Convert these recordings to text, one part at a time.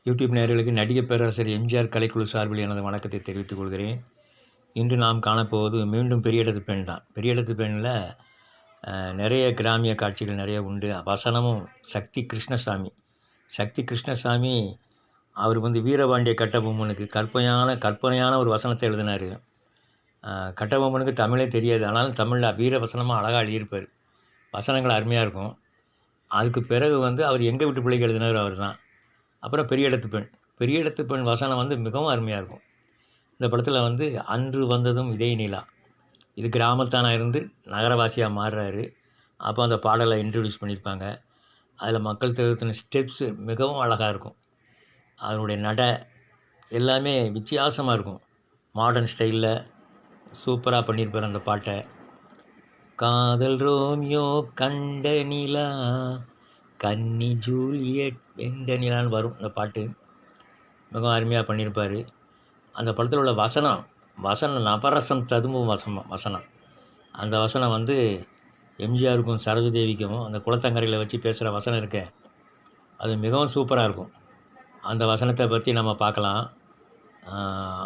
YouTube நேயர்களுக்கு நடிகர் பேரரசர் எம்ஜிஆர் கலைக்குழு சார்பில் எனது வணக்கத்தை தெரிவித்துக் கொள்கிறேன். இன்று நாம் காணப்போவது மீண்டும் பெரிய இடத்து பெண் தான். பெரிய இடத்து பெண்ணில் நிறைய கிராமிய காட்சிகள் நிறைய உண்டு. வசனமும் சக்தி கிருஷ்ணசாமி அவர் வீரபாண்டிய கட்டபொம்மனுக்கு கற்பனையான ஒரு வசனத்தை எழுதினார். கட்டபொம்மனுக்கு தமிழே தெரியாது, ஆனாலும் தமிழில் வீர வசனமாக அழகாக எழுதியிருப்பார். வசனங்கள் அருமையாக இருக்கும். அதுக்கு பிறகு அவர் எங்கள் வீட்டு பிள்ளைக்கு எழுதினவர் அவர் தான். அப்புறம் பெரிய இடத்து பெண் வசனம் மிகவும் அருமையாக இருக்கும். இந்த படத்தில் அன்று வந்ததும் இதே நிலா, இது கிராமத்தானா இருந்து நகரவாசியாக மாறுறாரு. அப்போ அந்த பாடலை இன்ட்ரடியூஸ் பண்ணியிருப்பாங்க. அதில் மக்கள் தெரிவித்தின ஸ்டெப்ஸு மிகவும் அழகாக இருக்கும். அதனுடைய நடை எல்லாமே வித்தியாசமாக இருக்கும். மாடர்ன் ஸ்டைலில் சூப்பராக பண்ணியிருப்பார் அந்த பாட்டை. காதல் ரோமியோ கண்ட நிலா, கன்னி ஜூலியட் வெந்த நிலான்னு வரும் இந்த பாட்டு. மிகவும் அருமையாக பண்ணியிருப்பார். அந்த படத்தில் உள்ள வசனம் நவரசம் ததும்பும் வசனம். அந்த வசனம் எம்ஜிஆருக்கும் சரோஜதேவிக்கும் அந்த குளத்தங்கரையில் வச்சு பேசுகிற வசனம் இருக்க, அது மிகவும் சூப்பராக இருக்கும். அந்த வசனத்தை பற்றி நம்ம பார்க்கலாம்.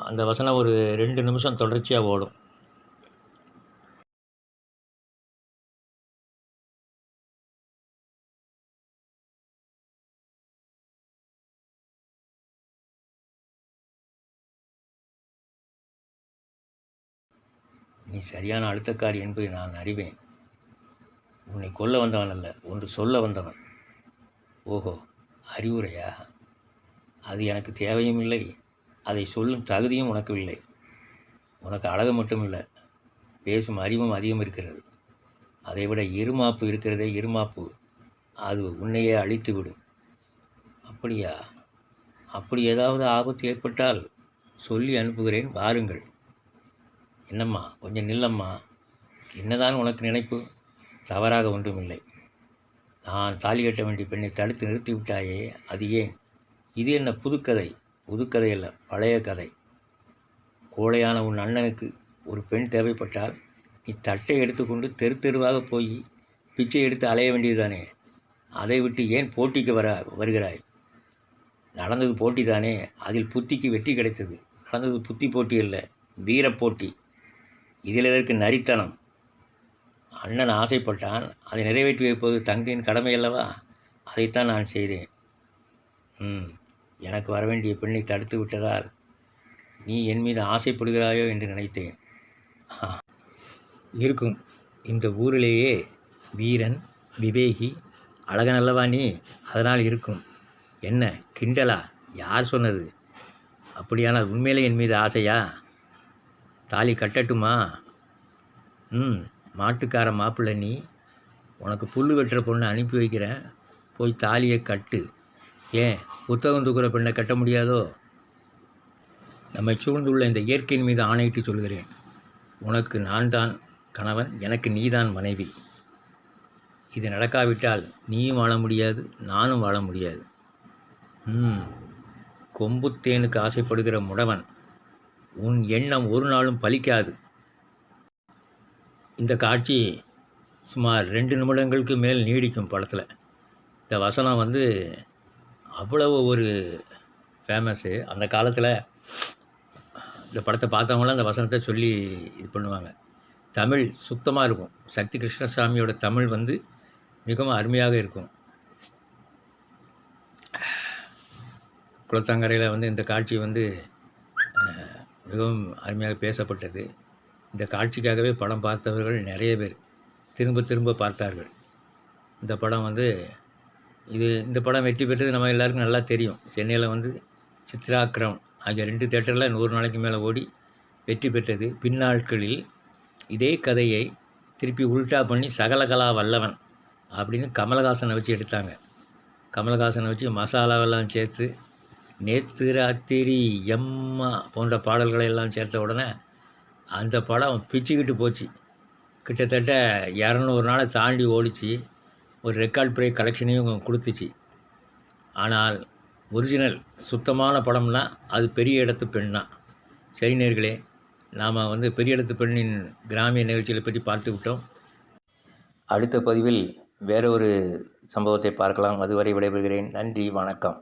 அந்த வசனம் ஒரு 2 நிமிஷம் தொடர்ச்சியாக ஓடும். நீ சரியான அழுத்தக்காரி என்பதை நான் அறிவேன். உன்னை கொல்ல வந்தவன் அல்ல, ஒன்று சொல்ல வந்தவன். ஓஹோ, அறிவுரையா? அது எனக்கு தேவையும் இல்லை, அதை சொல்லும் தகுதியும் உனக்கு இல்லை. உனக்கு அழகு மட்டும் இல்லை, பேசும் அறிவும் அதிகம் இருக்கிறது. அதைவிட இருமாப்பு இருக்கிறதே, இருமாப்பு, அது உன்னையே அழித்து விடும். அப்படியா? அப்படி ஏதாவது ஆபத்து ஏற்பட்டால் சொல்லி அனுப்புகிறேன், வாருங்கள். என்னம்மா, கொஞ்சம் நில்லம்மா. என்னதான் உனக்கு நினைப்பு? தவறாக ஒன்றுமில்லை. நான் தாலி கட்ட வேண்டிய பெண்ணை தடுத்து நிறுத்தி விட்டாயே, அது ஏன்? இது என்ன புதுக்கதை? புதுக்கதை அல்ல, பழைய கதை. கோழையான உன் அண்ணனுக்கு ஒரு பெண் தேவைப்பட்டால் நீ தட்டை எடுத்துக்கொண்டு தெருவாக போய் பிச்சை எடுத்து அலைய வேண்டியதுதானே. அதை விட்டு ஏன் போட்டிக்கு வருகிறாய்? நடந்தது போட்டி தானே, அதில் புத்திக்கு வெற்றி கிடைத்தது. நடந்தது புத்தி போட்டி அல்ல, வீரப்போட்டி. இதில் எதற்கு நரித்தனம்? அண்ணன் ஆசைப்பட்டான், அதை நிறைவேற்றி வைப்பது தங்கையின் கடமை அல்லவா? அதைத்தான் நான் செய்தேன். எனக்கு வரவேண்டிய பெண்ணை தடுத்து விட்டதால் நீ என் மீது ஆசைப்படுகிறாயோ என்று நினைத்தேன். இருக்கும். இந்த ஊரிலேயே வீரன், விவேகி, அழகன் அல்லவா நீ? அதனால் இருக்கும். என்ன கிண்டலா? யார் சொன்னது? அப்படியானால் உண்மையிலே என் மீது ஆசையா? தாலி கட்டட்டுமா? மாட்டுக்கார மாப்பிள்ளை நீ. உனக்கு புல் வெட்டுற பொண்ணை அனுப்பி வைக்கிறேன், போய் தாலியை கட்டு. ஏன் புத்தகம் தூக்குற பெண்ணை கட்ட முடியாதோ? நம்மை சூழ்ந்துள்ள இந்த இயற்கையின் மீது ஆணையிட்டு சொல்கிறேன், உனக்கு நான் தான் கணவன், எனக்கு நீதான் மனைவி. இது நடக்காவிட்டால் நீயும் வாழ முடியாது, நானும் வாழ முடியாது. கொம்புத்தேனுக்கு ஆசைப்படுகிற முடவன், உன் எண்ணம் ஒரு நாளும் பலிக்காது. இந்த காட்சி சுமார் 2 நிமிடங்களுக்கு மேல் நீடிக்கும் படத்தில். இந்த வசனம் அவ்வளவு ஒரு ஃபேமஸ்ஸு. அந்த காலத்தில் இந்த படத்தை பார்த்தவங்களாம் அந்த வசனத்தை சொல்லி இது பண்ணுவாங்க. தமிழ் சுத்தமாக இருக்கும். சக்தி கிருஷ்ணசாமியோட தமிழ் மிகவும் அருமையாக இருக்கும். குளத்தங்கரையில் இந்த காட்சி மிகவும் அருமையாக பேசப்பட்டது. இந்த காட்சிக்காகவே படம் பார்த்தவர்கள் நிறைய பேர் திரும்ப பார்த்தார்கள். இந்த படம் இந்த படம் வெற்றி பெற்றது நம்ம எல்லாருக்கும் நல்லா தெரியும். சென்னையில் சித்ராக்கிரம் ஆகிய 2 தியேட்டரில் 100 நாளைக்கு மேலே ஓடி வெற்றி பெற்றது. பின்னாட்களில் இதே கதையை திருப்பி உல்டா பண்ணி சகலகலா வல்லவன் அப்படின்னு கமலஹாசனை வச்சு எடுத்தாங்க. கமலஹாசனை வச்சு மசாலாவெல்லாம் சேர்த்து நேத்து ராத்திரி எம்மா போன்ற பாடல்களை எல்லாம் சேர்த்த உடனே அந்த படம் பிச்சுக்கிட்டு போச்சு. கிட்டத்தட்ட 200 நாளை தாண்டி ஓடிச்சு. ஒரு ரெக்கார்ட் பிரேக் கலெக்ஷனையும் கொடுத்துச்சு. ஆனால் ஒரிஜினல் சுத்தமான படம்னா அது பெரிய இடத்து பெண் தான். சரி நேயர்களே, நாம் பெரிய இடத்து பெண்ணின் கிராமிய நிகழ்ச்சிகளை பற்றி பார்த்து விட்டோம். அடுத்த பதிவில் வேற ஒரு சம்பவத்தை பார்க்கலாம். அதுவரை விடைபெறுகிறேன். நன்றி, வணக்கம்.